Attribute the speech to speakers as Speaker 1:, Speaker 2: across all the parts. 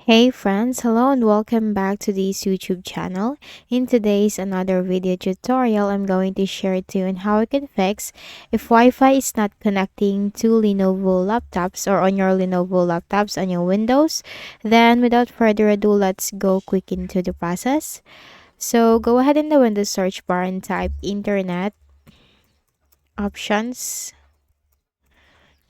Speaker 1: Hey friends, hello and welcome back to this YouTube channel. In today's another video tutorial, I'm going to share to you on how you can fix if Wi-Fi is not connecting to Lenovo laptops or on your Lenovo laptops on your Windows. Then without further ado, let's go quick into the process. So go ahead in the Windows search bar and type Internet Options.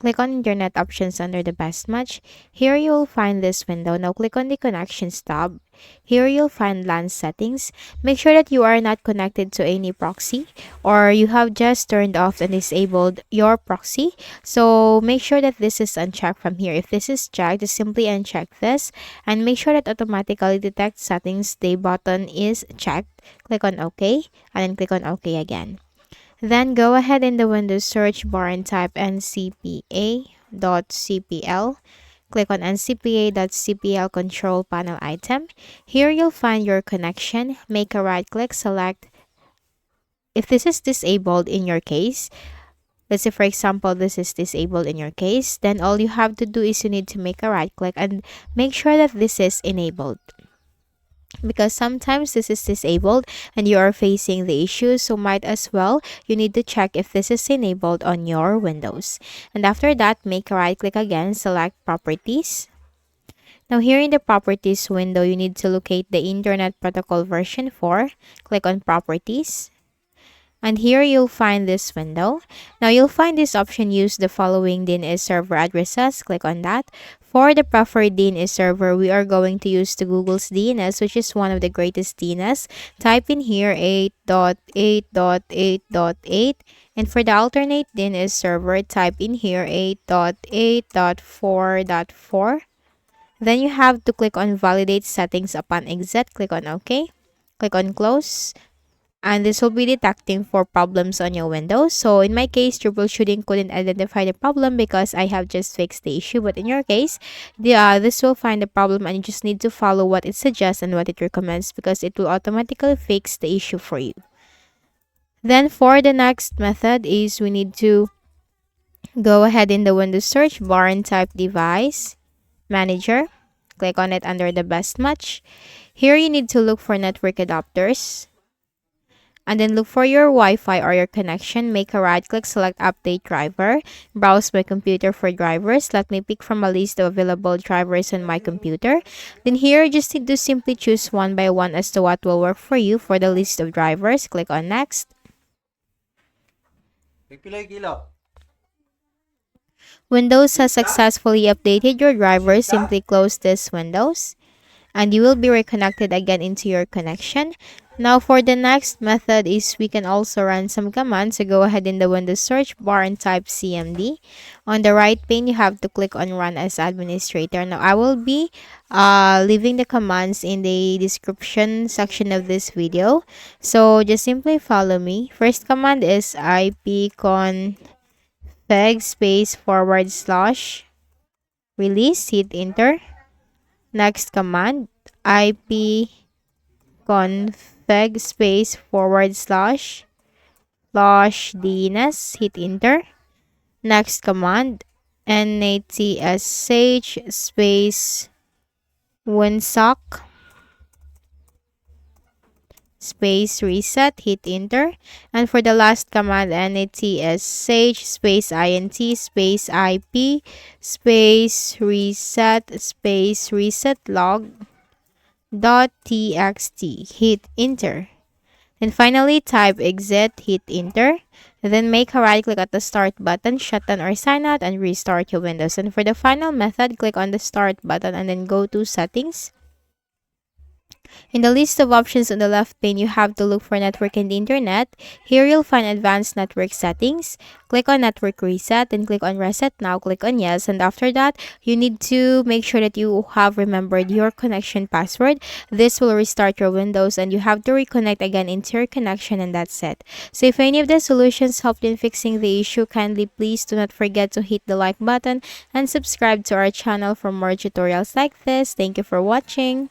Speaker 1: Click on Internet Options under the Best Match. Here you will find this window. Now click on the Connections tab. Here you'll find LAN settings. Make sure that you are not connected to any proxy or you have just turned off and disabled your proxy. So make sure that this is unchecked from here. If this is checked, just simply uncheck this and make sure that automatically detect settings the button is checked. Click on OK and then click on OK again. Then go ahead in the Windows search bar and type ncpa.cpl. Click on ncpa.cpl control panel item. Here you'll find your connection. Make a right click, select if this is disabled in your case. Let's say for example this is disabled in your case, then all you have to do is you need to make a right click and make sure that this is enabled, because sometimes this is disabled and you are facing the issue, so might as well you need to check if this is enabled on your Windows. And after that, make a right click again, select properties. Now here in the properties window, you need to locate the Internet Protocol version 4. Click on properties. And here you'll find this window. Now you'll find this option, use the following DNS server addresses. Click on that. For the preferred DNS server, we are going to use the Google's DNS, which is one of the greatest DNS. Type in here 8.8.8.8. And for the alternate DNS server, type in here 8.8.4.4. Then you have to click on validate settings upon exit. Click on OK. Click on close. And this will be detecting for problems on your Windows. So in my case, troubleshooting couldn't identify the problem because I have just fixed the issue. But in your case, this will find the problem and you just need to follow what it suggests and what it recommends, because it will automatically fix the issue for you. Then for the next method is we need to go ahead in the Windows search bar and type device manager. Click on it under the best match. Here you need to look for network adapters. And then look for your Wi-Fi or your connection. Make a right click, select update driver. Browse my computer for drivers. Let me pick from a list of available drivers on my computer. Then here, you just need to simply choose one by one as to what will work for you for the list of drivers. Click on next. Windows has successfully updated your drivers. Simply close this Windows and you will be reconnected again into your connection. Now for the next method is we can also run some commands. So go ahead in the Windows search bar and type cmd. On the right pane, you have to click on run as administrator. Now I will be leaving the commands in the description section of this video. So just simply follow me. First command is ipconfig /release. Hit enter. Next command, ipconfig /flushdns. Hit enter. Next command, netsh winsock reset. Hit enter. And for the last command, netsh int ip resetlog.txt. Hit enter. And finally, type exit, hit enter. And then make a right click at the start button, shut down or sign out, and restart your Windows. And for the final method, click on the start button and then go to settings. In the list of options on the left pane, you have to look for network and internet. Here you'll find advanced network settings. Click on network reset and click on reset now. Click on yes, and after that, you need to make sure that you have remembered your connection password. This will restart your Windows and you have to reconnect again into your connection, and that's it. So if any of the solutions helped in fixing the issue, kindly please do not forget to hit the like button and subscribe to our channel for more tutorials like this. Thank you for watching.